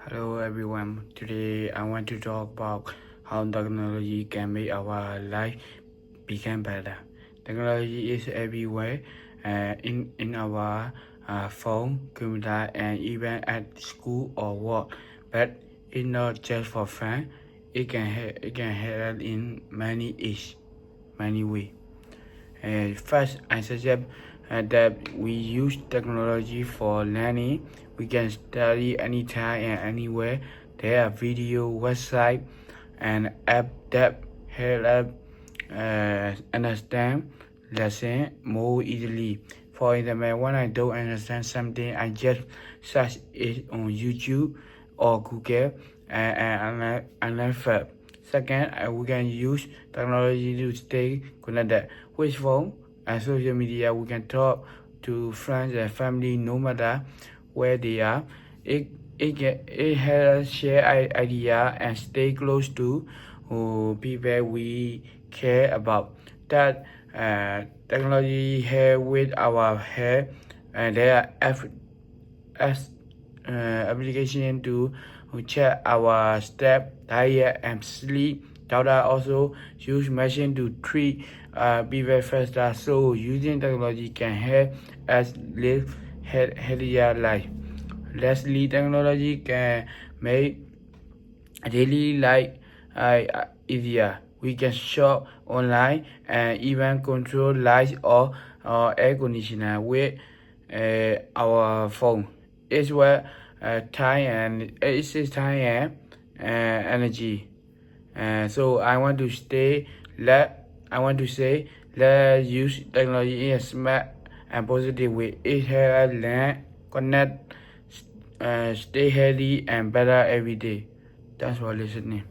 Hello everyone. Today I want to talk about how technology can make our life become better. Technology is everywhere, in our phone, computer, and even at school or work. But it's not just for fun. It can help in many ways. First, I suggest that we use technology for learning. We can study anytime and anywhere. There are video, website, and app that help us understand lesson more easily. For example, when I don't understand something, I just search it on YouTube or Google and learn first. Second, we can use technology to stay connected. With phone and social media, we can talk to friends and family no matter where they are. It it helps us share idea and stay close to people we care about. That technology here with our hair, and there are as application to check our step, diet, and sleep. Data also use machine to treat people faster. So using technology can help us live healthier life. Lastly, technology can make daily life easier. We can shop online and even control lights or air conditioner with our phone. It's where it saves time and energy. So I want to say let's use technology in a smart and positive way. It helps us learn, connect, stay healthy and better every day. Thanks for listening.